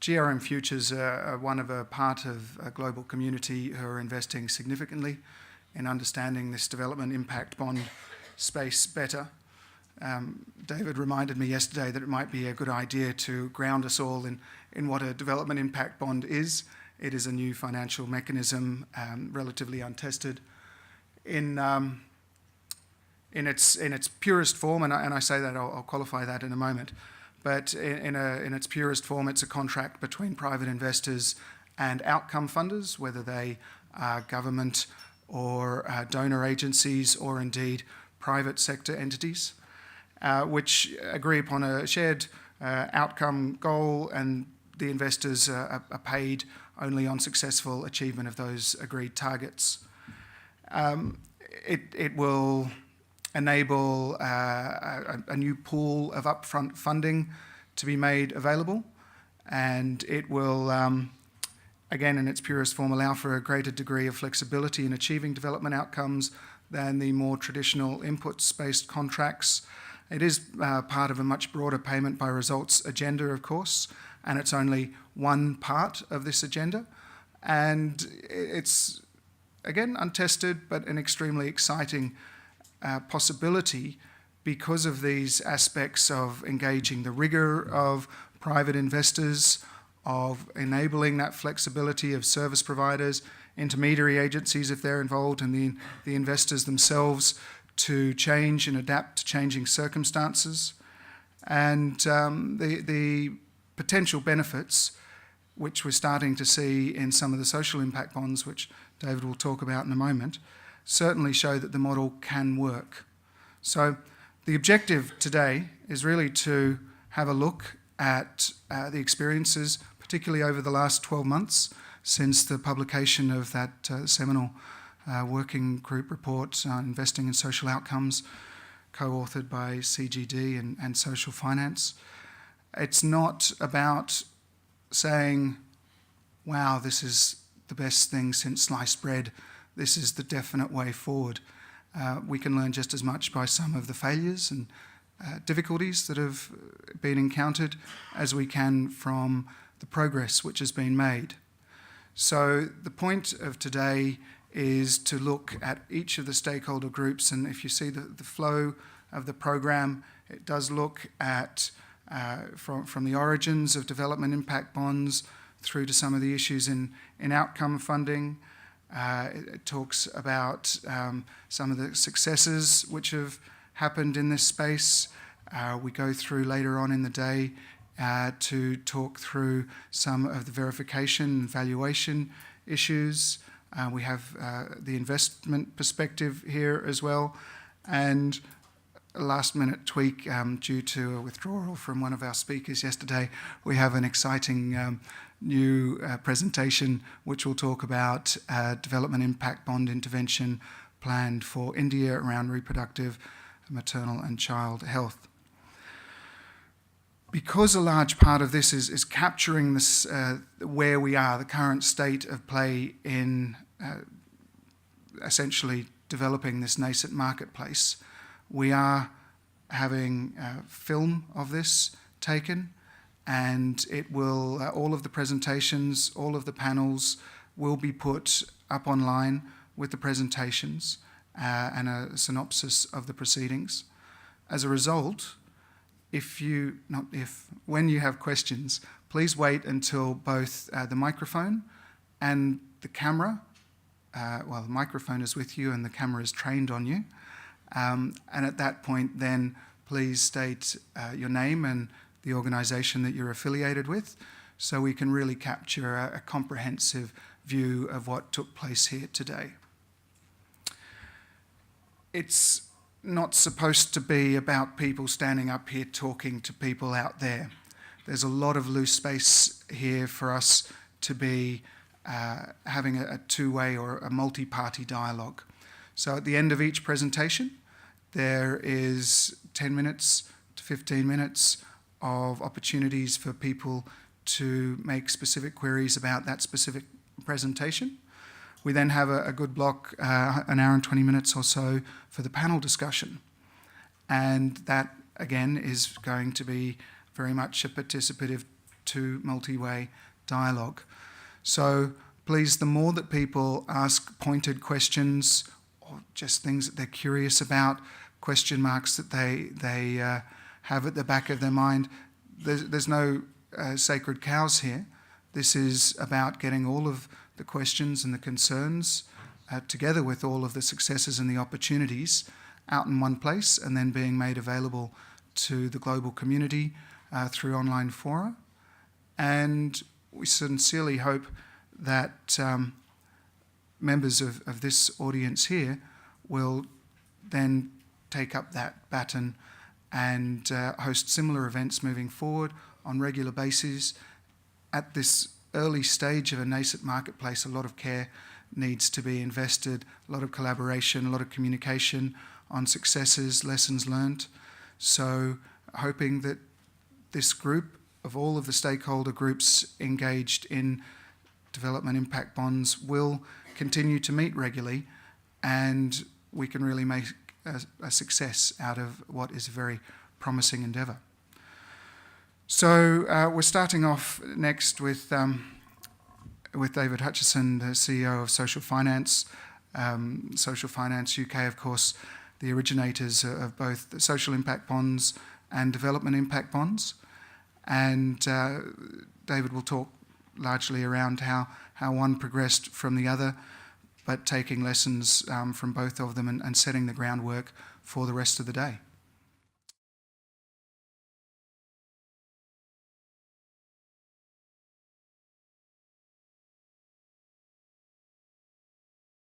GRM Futures are one of a part of a global community who are investing significantly in understanding this development impact bond space better. David reminded me yesterday that it might be a good idea to ground us all in what a development impact bond is. It is a new financial mechanism, relatively untested. In its purest form, and I say that, I'll qualify that in a moment, but in its purest form, it's a contract between private investors and outcome funders, whether they are government or donor agencies or indeed private sector entities, which agree upon a shared outcome goal, and the investors are paid only on successful achievement of those agreed targets. It will enable a new pool of upfront funding to be made available, and it will, again, in its purest form, allow for a greater degree of flexibility in achieving development outcomes than the more traditional inputs-based contracts. It is part of a much broader payment by results agenda, of course, and it's only one part of this agenda. And it's, again, untested, but an extremely exciting possibility because of these aspects of engaging the rigor of private investors, of enabling that flexibility of service providers, intermediary agencies if they're involved, and the investors themselves to change and adapt to changing circumstances. And the potential benefits, which we're starting to see in some of the social impact bonds, which David will talk about in a moment, certainly show that the model can work. So the objective today is really to have a look at the experiences, particularly over the last 12 months since the publication of that seminal working group report on investing in social outcomes, co-authored by CGD and Social Finance. It's not about saying, wow, this is the best thing since sliced bread, this is the definite way forward. We can learn just as much by some of the failures and difficulties that have been encountered as we can from the progress which has been made. So the point of today is to look at each of the stakeholder groups, and if you see the flow of the program, it does look at from the origins of development impact bonds through to some of the issues in outcome funding. It talks about some of the successes which have happened in this space. We go through later on in the day to talk through some of the verification and valuation issues. We have the investment perspective here as well. And a last-minute tweak due to a withdrawal from one of our speakers yesterday. We have an exciting new presentation which will talk about development impact bond intervention planned for India around reproductive, maternal and child health. Because a large part of this is capturing this, where we are, the current state of play in essentially developing this nascent marketplace, we are having film of this taken, and it will, all of the presentations, all of the panels will be put up online with the presentations and a synopsis of the proceedings. As a result, when you have questions, please wait until both the microphone and the camera, the microphone is with you and the camera is trained on you, and at that point then please state your name and the organisation that you're affiliated with, so we can really capture a comprehensive view of what took place here today. It's not supposed to be about people standing up here talking to people out there. There's a lot of loose space here for us to be having a two-way or a multi-party dialogue. So at the end of each presentation, there is 10 minutes to 15 minutes of opportunities for people to make specific queries about that specific presentation. We then have a good block, an hour and 20 minutes or so, for the panel discussion. And that, again, is going to be very much a participative to multi-way dialogue. So please, the more that people ask pointed questions or just things that they're curious about, question marks that they have at the back of their mind, there's no sacred cows here. This is about getting all of the questions and the concerns together with all of the successes and the opportunities out in one place and then being made available to the global community through online fora. And we sincerely hope that members of this audience here will then take up that baton and host similar events moving forward on regular basis. At this early stage of a nascent marketplace, a lot of care needs to be invested, a lot of collaboration, a lot of communication on successes, lessons learned. So hoping that this group of all of the stakeholder groups engaged in development impact bonds will continue to meet regularly, and we can really make a success out of what is a very promising endeavour. So we're starting off next with David Hutchison, the CEO of Social Finance. Social Finance UK, of course, the originators of both the social impact bonds and development impact bonds. And David will talk largely around how one progressed from the other, but taking lessons from both of them and setting the groundwork for the rest of the day.